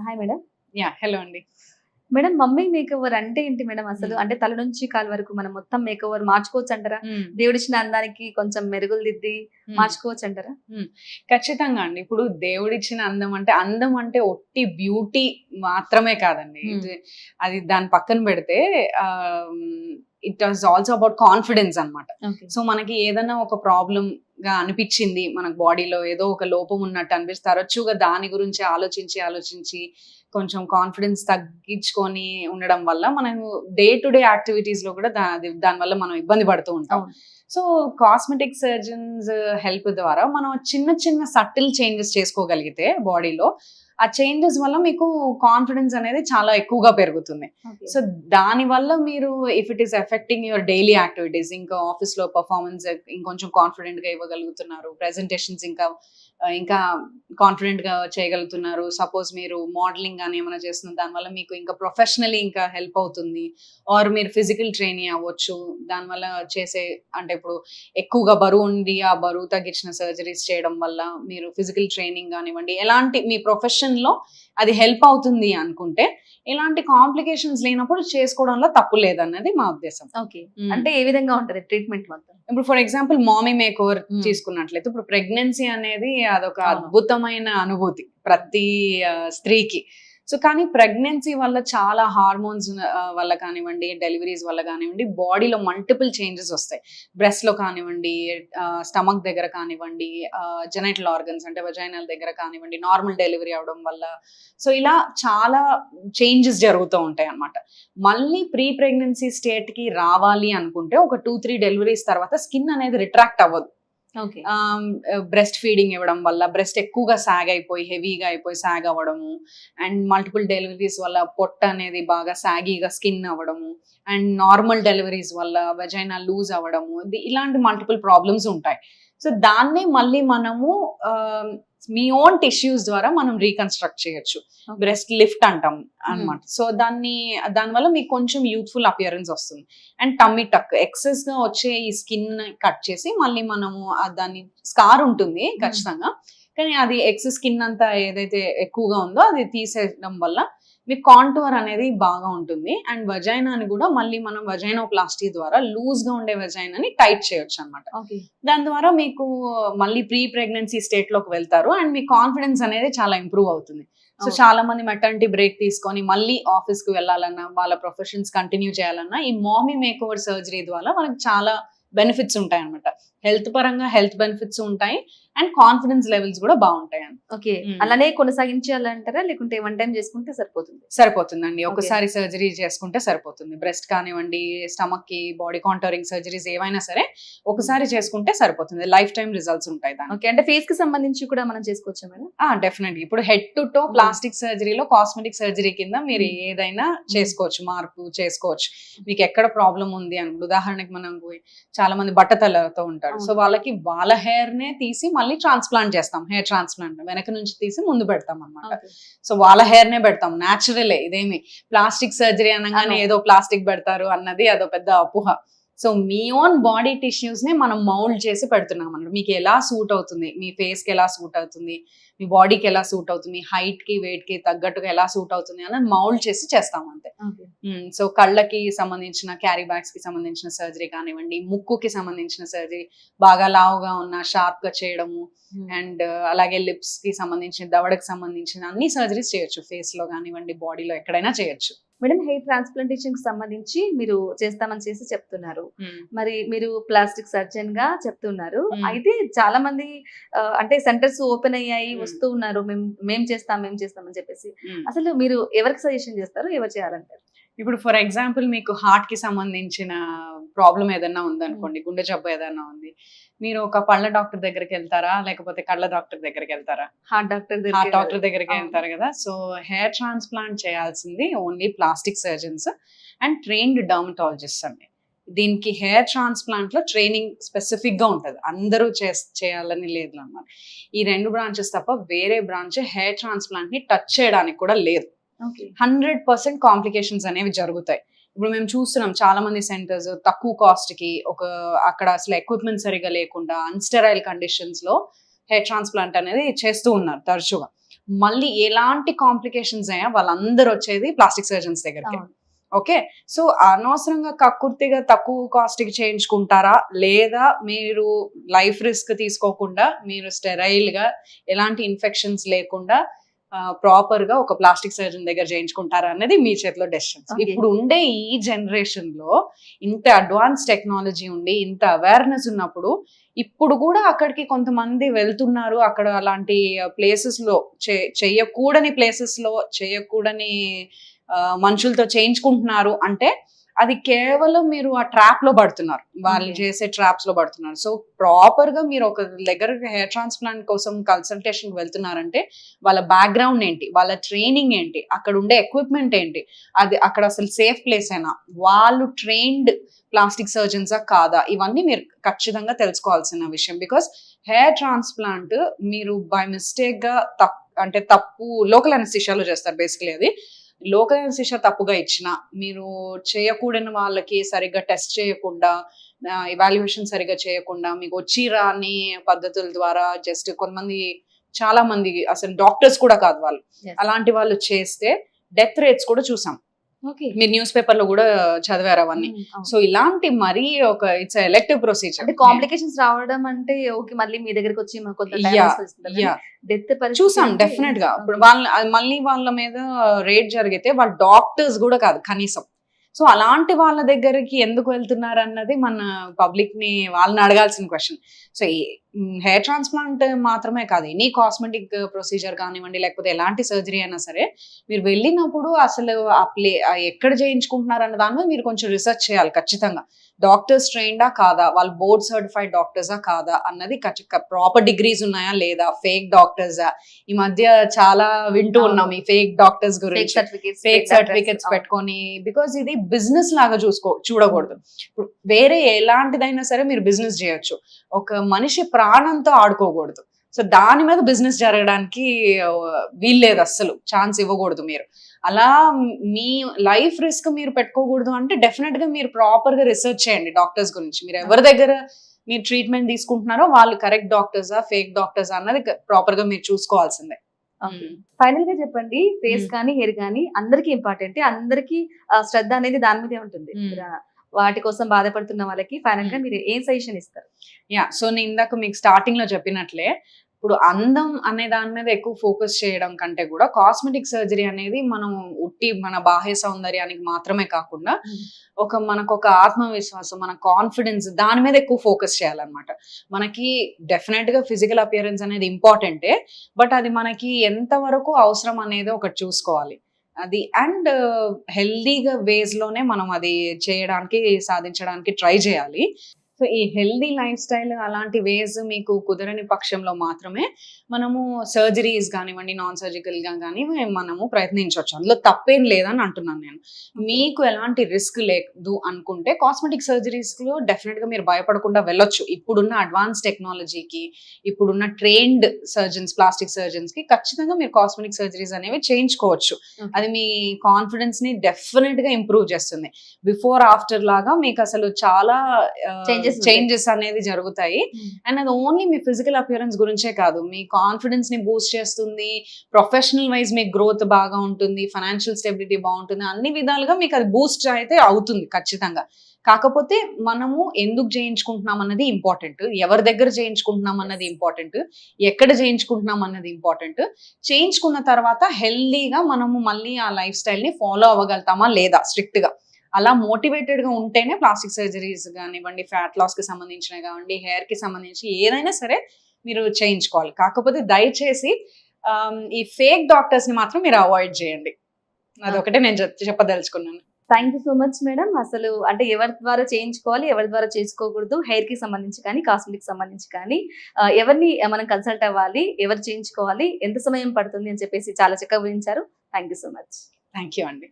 Hi madam. Hello అండి. Madam mummy makeover అంటే ఏంటి మేడం అసలు? హ్మ్. అంటే తల నుంచి కాలు వరకు మనం మొత్తం మేకోవర్ మార్చుకోవచ్చంటారా? హ్మ్. దేవుడిచ్చిన అందానికి కొంచెం మెరుగులు దిద్ది హ్మ్. మార్చుకోవచ్చంటారా? హ్మ్. ఖచ్చితంగా అండి. ఇప్పుడు దేవుడిచ్చిన అందం అంటే ఒట్టి బ్యూటీ మాత్రమే కాదండి. హ్మ్. అది దాన్ని పక్కన పెడితే it is also about confidence అన్నమాట. ఓకే. సో మనకి ఏదైనా ఒక ప్రాబ్లమ్‌గా అనిపిచ్చింది, మనకు బాడీలో ఏదో ఒక లోపం ఉన్నట్టు అనిపిస్తే తరచుగా దాని గురించి ఆలోచించి కొంచెం కాన్ఫిడెన్స్ తగ్గించుకొని ఉండడం వల్ల మనము డే టు డే యాక్టివిటీస్‌లో కూడా దానివల్ల మనం ఇబ్బంది పడుతూ ఉంటాం. అవును. సో కాస్మెటిక్ సర్జన్స్ హెల్ప్ ద్వారా మనం చిన్న సటిల్ చేంజెస్ చేసుకోగలిగితే బాడీలో, ఆ చేంజెస్ వల్ల మీకు కాన్ఫిడెన్స్ అనేది చాలా ఎక్కువగా పెరుగుతుంది. ఓకే. సో దానివల్ల మీరు if it is affecting your daily activities, ఇంకా ఆఫీస్‌లో పర్ఫార్మెన్స్ ఇంకొంచెం కాన్ఫిడెంట్‌గా ఇవ్వగలుగుతున్నారు. ప్రెజెంటేషన్స్ ఇంకా కాన్ఫిడెంట్‌గా చేయగలుగుతున్నారు. సపోజ్ మీరు మోడలింగ్ గాని ఏమైనా చేస్తున్న దానివల్ల మీకు ఇంకా ప్రొఫెషనల్లీ ఇంకా హెల్ప్ అవుతుంది. ఆర్ మీరు ఫిజికల్ ట్రైనీ అవ్వచ్చు. దానివల్ల చేసే అంటే ఇప్పుడు ఎక్కువగా బరువుండి, ఆ బరువు తగ్గించిన సర్జరీస్ చేయడం వల్ల మీరు ఫిజికల్ ట్రైనింగ్ గానివ్వండి, ఎలాంటి మీ ప్రొఫెషన్‌లో అది హెల్ప్ అవుతుంది అనుకుంటే, ఎలాంటి కాంప్లికేషన్స్ లేనప్పుడు చేసుకోవడంలో తప్పు లేదన్నది మా ఉద్దేశం. ఓకే. హ్మ్. అంటే ఏ విధంగా ఉంటది ట్రీట్మెంట్ మొత్తం? ఇప్పుడు ఫర్ ఎగ్జాంపుల్ మామీ మేకోవర్ హ్మ్. తీసుకున్నట్లయితే, ఇప్పుడు ప్రెగ్నెన్సీ అనేది అదొక అవును. అద్భుతమైన అనుభూతి ప్రతి స్త్రీకి. సో కానీ ప్రెగ్నెన్సీ వల్ల చాలా హార్మోన్స్ వల్ల కానివ్వండి, డెలివరీస్ వల్ల కానివ్వండి, బాడీలో మల్టిపుల్ చేంజెస్ వస్తాయి. బ్రెస్ట్‌లో కానివ్వండి, స్టమక్ దగ్గర కానివ్వండి, జెనైటల్ ఆర్గన్స్ అంటే వజైనల్ దగ్గర కానివ్వండి, నార్మల్ డెలివరీ అవ్వడం వల్ల. సో ఇలా చాలా చేంజెస్ జరుగుతూ ఉంటాయన్నమాట. మళ్ళీ ప్రీ ప్రెగ్నెన్సీ స్టేట్‌కి రావాలి అనుకుంటే ఒక 2, 3 డెలివరీస్ తర్వాత స్కిన్ అనేది రిట్రాక్ట్ అవ్వదు. ఓకే. బ్రెస్ట్ ఫీడింగ్ ఇవ్వడం వల్ల బ్రెస్ట్ ఎక్కువగా సాగ్ అయిపోయి, హెవీగా అయిపోయి సాగ్ అవ్వడము, అండ్ మల్టిపుల్ డెలివరీస్ వల్ల పొట్ట అనేది బాగా సాగీగా స్కిన్ అవ్వడము, అండ్ నార్మల్ డెలివరీస్ వల్ల వెజైనా లూజ్ అవ్వడము, ఇలాంటి మల్టిపుల్ ప్రాబ్లమ్స్ ఉంటాయి. సో దాన్నే మళ్ళీ మనము మీ ఓన్ టిష్యూస్ ద్వారా మనం రీకన్స్ట్రక్ట్ చేయొచ్చు. ఓకే. బ్రెస్ట్ లిఫ్ట్ అంటాం అన్నమాట. సో దానివల్ల మీకు కొంచెం యూత్ఫుల్ అపియరెన్స్ వస్తుంది. అండ్ టమ్మీ టక్ ఎక్సెస్ గా వచ్చే ఈ స్కిన్ కట్ చేసి మళ్ళీ మనము దాన్ని స్కార్ ఉంటుంది ఖచ్చితంగా. కానీ అది ఎక్సెస్ స్కిన్ అంతా ఏదైతే ఎక్కువగా ఉందో అది తీసేయడం వల్ల మీకు కాంటూర్ అనేది బాగా ఉంటుంది. అండ్ వజైనాని కూడా మళ్ళీ మనం వజైనోప్లాస్టీ ద్వారా లూజ్ గా ఉండే వజైనాని టైట్ చేయొచ్చు అన్నమాట. ఓకే. దాని ద్వారా మీకు మళ్ళీ ప్రీ ప్రెగ్నెన్సీ స్టేట్ లోకి వెళ్తారు అండ్ మీ కాన్ఫిడెన్స్ అనేది చాలా ఇంప్రూవ్ అవుతుంది. సో అవును. చాలా మంది మెటర్నిటీ బ్రేక్ తీసుకొని మళ్ళీ ఆఫీస్ కి వెళ్ళాలన్నా, వాళ్ళ ప్రొఫెషన్స్ కంటిన్యూ చేయాలన్నా ఈ మామీ మేకోవర్ సర్జరీ ద్వారా మనకి చాలా బెనిఫిట్స్ ఉంటాయి అనమాట. హెల్త్ పరంగా హెల్త్ బెనిఫిట్స్ ఉంటాయి అండ్ కాన్ఫిడెన్స్ లెవెల్స్ కూడా బాగుంటాయి. ఓకే. హ్మ్. అలానే కొనసాగించాలంటారా? లేకుంటే వన్ టైమ్ చేసుకుంటే సరిపోతుంది? సరిపోతుందండి. ఓకే. ఒకసారి సర్జరీ చేసుకుంటే సరిపోతుంది. బ్రెస్ట్ కానివ్వండి, స్టమక్‌కి, బాడీ కాంటూరింగ్ సర్జరీస్ ఏవైనా సరే ఒకసారి చేసుకుంటే సరిపోతుంది. లైఫ్ టైమ్ రిజల్ట్స్ ఉంటాయి దానికి. ఓకే. అంటే ఫేస్‌కి సంబంధించి కూడా మనం చేసుకోవచ్చా మేడం? డెఫినెట్‌లీ. ఇప్పుడు హెడ్ టు టో ప్లాస్టిక్ సర్జరీలో కాస్మెటిక్ సర్జరీ కింద మీరు హ్మ్. ఏదైనా చేసుకోవచ్చు. మార్పు చేసుకోవచ్చు. మీకు ఎక్కడ ప్రాబ్లమ్ ఉంది అని. ఉదాహరణకి మనకు చాలా మంది బట్టతలతో ఉంటారు. సో అవును. వాళ్ళకి వాళ్ళ హెయిర్‌నే తీసి మళ్ళీ ట్రాన్స్‌ప్లాంట్ చేస్తాం. హెయిర్ ట్రాన్స్‌ప్లాంట్ వెనక నుంచి తీసి ముందు పెడతాం అన్నమాట. ఓకే. సో వాళ్ళ హెయిర్‌నే పెడతాం. నేచురలే ఇదేమి ప్లాస్టిక్ సర్జరీ అనగానే అవును. ఏదో ప్లాస్టిక్ పెడతారు అన్నది అదో పెద్ద అపోహ. సో మీ ఓన్ బాడీ టిష్యూస్‌నే మనం మౌల్డ్ చేసి పెడుతున్నాం అన్నమాట. మీకు ఎలా సూట్ అవుతుంది, మీ ఫేస్‌కి ఎలా సూట్ అవుతుంది, మీ బాడీకి ఎలా సూట్ అవుతుంది, హైట్‌కి, వెయిట్‌కి తగ్గట్టుగా ఎలా సూట్ అవుతుంది అని మౌల్డ్ చేసి చేస్తాం అంతే. ఓకే. సో కళ్ళకి సంబంధించిన క్యారీ బ్యాగ్స్‌కి సంబంధించిన సర్జరీ కానివ్వండి, ముక్కుకి సంబంధించిన సర్జరీ, బాగా లావుగా ఉన్న షార్ప్‌గా చేయడము, హ్మ్. అండ్ అలాగే లిప్స్‌కి సంబంధించిన, దవడకి సంబంధించిన అన్ని సర్జరీస్ చేయొచ్చు. ఫేస్‌లో గానివ్వండి, బాడీలో ఎక్కడైనా చేయొచ్చు. మేడం హెయిర్ ట్రాన్స్‌ప్లాంటేషన్‌కి సంబంధించి మీరు చేస్తామని చెప్తున్నారు. హ్మ్. మరి మీరు ప్లాస్టిక్ సర్జన్‌గా చెప్తున్నారు. హ్మ్. అయితే చాలా మంది అంటే సెంటర్స్ ఓపెన్ అయ్యాయి. హ్మ్. వస్తూ ఉన్నారు. మేము చేస్తాం అని చెప్పేసి. హ్మ్. అసలు మీరు ఎవరికి సజెషన్ చేస్తారు? ఎవరు చేయాలంటారు? ఇప్పుడు ఫర్ ఎగ్జాంపుల్ మీకు హార్ట్‌కి సంబంధించిన ప్రాబ్లమ్ ఏదన్నా హ్మ్. ఉందనుకోండి, గుండె జబ్బు ఏదన్నా ఉంది. మీరు ఒక పళ్ళ డాక్టర్ దగ్గరికెళ్తారా? లేకపోతే కళ్ళ డాక్టర్ దగ్గరికెళ్తారా? హార్ట్ డాక్టర్ హార్ట్ దగ్గరికే డాక్టర్ దగ్గరికే అవును. వెళ్తారు గదా! సో హెయిర్ ట్రాన్స్‌ప్లాంట్ చేయాల్సింది only plastic surgeons and trained dermatologists అండి. దీనికి హెయిర్ ట్రాన్స్‌ప్లాంట్‌లో ట్రైనింగ్ స్పెసిఫిక్‌గా ఉంటది. అందరూ చేయాలని లేదనమాట. ఈ 2 బ్రాంచెస్ తప్ప వేరే బ్రాంచ్ హెయిర్ ట్రాన్స్‌ప్లాంట్‌ని టచ్ చేయడానికి కూడా లేదు. ఓకే. 100% కాంప్లికేషన్స్ అనేవి జరుగుతాయి. ఇప్పుడు మేము చూస్తున్నాం చాలా మంది సెంటర్స్ తక్కువ కాస్ట్‌కి అక్కడ అసలు ఎక్విప్‌మెంట్ సరిగ్గా లేకుండా అన్‌స్టెరైల్ కండిషన్స్‌లో హెయిర్ ట్రాన్స్‌ప్లాంట్ అనేది చేస్తూ ఉన్నారు తరచుగా. మళ్ళీ ఎలాంటి కాంప్లికేషన్స్ అయ్యా వాళ్ళందరూ వచ్చేది ప్లాస్టిక్ సర్జన్స్ దగ్గరికి. అవును. ఓకే. సో అనవసరంగా కక్కుర్తిగా తక్కువ కాస్ట్‌కి చేయించుకుంటారా? లేదా మీరు లైఫ్ రిస్క్ తీసుకోకుండా మీరు స్టెరైల్‌గా ఎలాంటి ఇన్ఫెక్షన్స్ లేకుండా ప్రాపర్‌గా ఒక ప్లాస్టిక్ సర్జన్ దగ్గర చేయించుకుంటారా అనేది మీ చేతిలో డెసిషన్స్. Okay. ఇప్పుడు ఉండే ఈ జనరేషన్‌లో ఇంత అడ్వాన్స్ టెక్నాలజీ ఉండి, ఇంత అవేర్‌నెస్ ఉన్నప్పుడు ఇప్పుడు కూడా అక్కడికి కొంతమంది వెళ్తున్నారు. అక్కడ అలాంటి ప్లేసెస్‌లో చెయ్యకూడని ప్లేసెస్‌లో చేయకూడని మనుషులతో చేయించుకుంటున్నారు అంటే అది కేవలం మీరు ఆ ట్రాప్ లో పడుతున్నారు. వాళ్ళు Okay. చేసే ట్రాప్స్ లో పడుతున్నారు. సో ప్రాపర్ గా మీరు ఒక దగ్గర హెయిర్ ట్రాన్స్ప్లాంట్ కోసం కన్సల్టేషన్ వెళ్తున్నారంటే వాళ్ళ బ్యాక్గ్రౌండ్ ఏంటి, వాళ్ళ ట్రైనింగ్ ఏంటి, అక్కడ ఉండే ఎక్విప్మెంట్ ఏంటి, అది అక్కడ అసలు సేఫ్ ప్లేస్ అయినా, వాళ్ళు ట్రైన్డ్ ప్లాస్టిక్ సర్జన్సా కాదా, ఇవన్నీ మీరు ఖచ్చితంగా తెలుసుకోవాల్సిన విషయం. బికాస్ హెయిర్ ట్రాన్స్ప్లాంట్ మీరు బై మిస్టేక్ గా తప్పు లోకల్ అనస్థీషియాలో చేస్తారు బేసికలీ. అది లోకల్ అనస్థీషియా తప్పుగా ఇచ్చిన, మీరు చేయకూడని వాళ్ళకి సరిగ్గా టెస్ట్ చేయకుండా, ఎవాల్యుయేషన్ సరిగ్గా చేయకుండా, మీకు వచ్చి రాని పద్ధతుల ద్వారా జస్ట్ కొంతమంది, చాలా మంది అసలు డాక్టర్స్ కూడా కాదు వాళ్ళు, Yes. అలాంటి వాళ్ళు చేస్తే డెత్ రేట్స్ కూడా చూసాం. Okay. మీరు న్యూస్ పేపర్ లో కూడా చదివారు అవన్నీ. అవును. సో ఇలాంటి మరీ ఒక ఇట్స్ ఎలెక్టివ్ ప్రొసీజర్. అంటే కాంప్లికేషన్స్ రావడం అంటే ఓకే, మళ్ళీ మీ దగ్గరికి వచ్చి మాకు కొంత డెత్ చూసాం డెఫినెట్ గా. ఇప్పుడు మళ్ళీ వాళ్ళ మీద రేట్ జరిగితే వాళ్ళ డాక్టర్స్ కూడా కాదు కనీసం. సో అలాంటి వాళ్ళ దగ్గరికి ఎందుకు వెళ్తున్నారు అన్నది మన పబ్లిక్ ని వాళ్ళని అడగాల్సిన క్వశ్చన్. సో హెయిర్ ట్రాన్స్ప్లాంట్ మాత్రమే కాదు, ఎనీ కాస్మెటిక్ ప్రొసీజర్ కానివ్వండి, లేకపోతే ఎలాంటి సర్జరీ అయినా సరే మీరు వెళ్ళినప్పుడు అసలు ఎక్కడ చేయించుకుంటున్నారు అన్న దాని మీద మీరు కొంచెం రీసెర్చ్ చేయాలి ఖచ్చితంగా. డాక్టర్స్ ట్రైన్డా కాదా, వాళ్ళు బోర్డ్ సర్టిఫైడ్ డాక్టర్సా కాదా అన్నది ప్రాపర్ డిగ్రీస్ ఉన్నాయా లేదా, ఫేక్ డాక్టర్సా, ఈ మధ్య చాలా వింటూ ఉన్నాం ఈ ఫేక్ డాక్టర్స్ గురించి, ఫేక్ సర్టిఫికెట్స్ పెట్టుకొని. బికాస్ ఇది బిజినెస్ లాగా చూడకూడదు. ఇప్పుడు వేరే ఎలాంటిదైనా సరే మీరు బిజినెస్ చేయొచ్చు, ఒక మనిషి ప్రాణంతో ఆడుకోకూడదు. సో దాని మీద బిజినెస్ జరగడానికి వీల్లేదు, అస్సలు ఛాన్స్ ఇవ్వకూడదు. మీరు అలా మీ లైఫ్ రిస్క్ మీరు పెట్టుకోకూడదు అంటే డెఫినెట్ గా మీరు ప్రాపర్ గా రీసెర్చ్ చేయండి డాక్టర్స్ గురించి. మీరు ఎవరి దగ్గర మీరు ట్రీట్మెంట్ తీసుకుంటున్నారో వాళ్ళు కరెక్ట్ డాక్టర్సా ఫేక్ డాక్టర్సా అన్నది ప్రాపర్ గా మీరు చూసుకోవాల్సిందే. ఫైనల్ గా చెప్పండి, ఫేస్ కానీ హెయిర్ కానీ అందరికి ఇంపార్టెంట్, అందరికి శ్రద్ధ అనేది దాని మీదే ఉంటుంది. వాటి కోసం బాధపడుతున్న వాళ్ళకి ఫైనల్ గా మీరు ఏం సజెషన్ ఇస్తారు? సో నేను ఇందాక మీకు స్టార్టింగ్ లో చెప్పినట్లే, ఇప్పుడు అందం అనే దాని మీద ఎక్కువ ఫోకస్ చేయడం కంటే కూడా కాస్మెటిక్ సర్జరీ అనేది మనం ఉట్టి మన బాహ్య సౌందర్యానికి మాత్రమే కాకుండా మనకు ఒక ఆత్మవిశ్వాసం, మన కాన్ఫిడెన్స్, దాని మీద ఎక్కువ ఫోకస్ చేయాలన్నమాట. మనకి డెఫినెట్ గా ఫిజికల్ అపియరెన్స్ అనేది ఇంపార్టెంటే, బట్ అది మనకి ఎంత వరకు అవసరం అనేది ఒకటి చూసుకోవాలి. అది అండ్ హెల్దీగా వేస్ లోనే మనం అది చేయడానికి సాధించడానికి ట్రై చేయాలి. సో ఈ హెల్దీ లైఫ్ స్టైల్ అలాంటి వేస్ మీకు కుదరని పక్షంలో మాత్రమే మనము సర్జరీస్ కానివ్వండి, నాన్ సర్జికల్ గా కానీ మనము ప్రయత్నించవచ్చు. అందులో తప్పేం లేదని అంటున్నాను నేను. మీకు ఎలాంటి రిస్క్ లేదు అనుకుంటే కాస్మెటిక్ సర్జరీస్ లో డెఫినెట్ గా మీరు భయపడకుండా వెళ్ళొచ్చు. ఇప్పుడున్న అడ్వాన్స్ టెక్నాలజీకి, ఇప్పుడున్న ట్రైన్డ్ సర్జన్స్, ప్లాస్టిక్ సర్జన్స్ కి ఖచ్చితంగా మీరు కాస్మెటిక్ సర్జరీస్ అనేవి చేయించుకోవచ్చు. అది మీ కాన్ఫిడెన్స్ ని డెఫినెట్ గా ఇంప్రూవ్ చేస్తుంది. బిఫోర్ ఆఫ్టర్ లాగా మీకు అసలు చాలా చేంజెస్ అనేది జరుగుతాయి. అండ్ అది ఓన్లీ మీ ఫిజికల్ అపియరెన్స్ గురించే కాదు, మీ కాన్ఫిడెన్స్ ని బూస్ట్ చేస్తుంది, ప్రొఫెషనల్ వైజ్ మీకు గ్రోత్ బాగా ఉంటుంది, ఫైనాన్షియల్ స్టెబిలిటీ బాగుంటుంది, అన్ని విధాలుగా మీకు అది బూస్ట్ అయితే అవుతుంది ఖచ్చితంగా. కాకపోతే మనము ఎందుకు చేయించుకుంటున్నాం అన్నది ఇంపార్టెంట్, ఎవరి దగ్గర చేయించుకుంటున్నాం అన్నది ఇంపార్టెంట్, ఎక్కడ చేయించుకుంటున్నాం అన్నది ఇంపార్టెంట్. చేయించుకున్న తర్వాత హెల్దీగా మనము మళ్ళీ ఆ లైఫ్ స్టైల్ ని ఫాలో అవ్వగలుగుతామా లేదా స్ట్రిక్ట్ గా, అలా మోటివేటెడ్ గా ఉంటేనే ప్లాస్టిక్ సర్జరీస్ కానివ్వండి, ఫ్యాట్ లాస్ కి సంబంధించినవి కానివ్వండి, హెయిర్ కి సంబంధించి ఏదైనా సరే మీరు చేయించుకోవాలి. కాకపోతే దయచేసి ఈ ఫేక్ డాక్టర్స్ ని మాత్రం మీరు అవాయిడ్ చేయండి. అదొకటే నేను చెప్పదలుచుకున్నాను. Thank you so much madam. అసలు అంటే ఎవరి ద్వారా చేయించుకోవాలి, ఎవరి ద్వారా చేసుకోకూడదు, హెయిర్ కి సంబంధించి కానీ కాస్మెటిక్ సంబంధించి కానీ ఎవరిని మనం కన్సల్ట్ అవ్వాలి, ఎవరు చేయించుకోవాలి, ఎంత సమయం పడుతుంది అని చెప్పేసి చాలా చక్కగా వివరించారు. Thank you so much. Thank you అండి.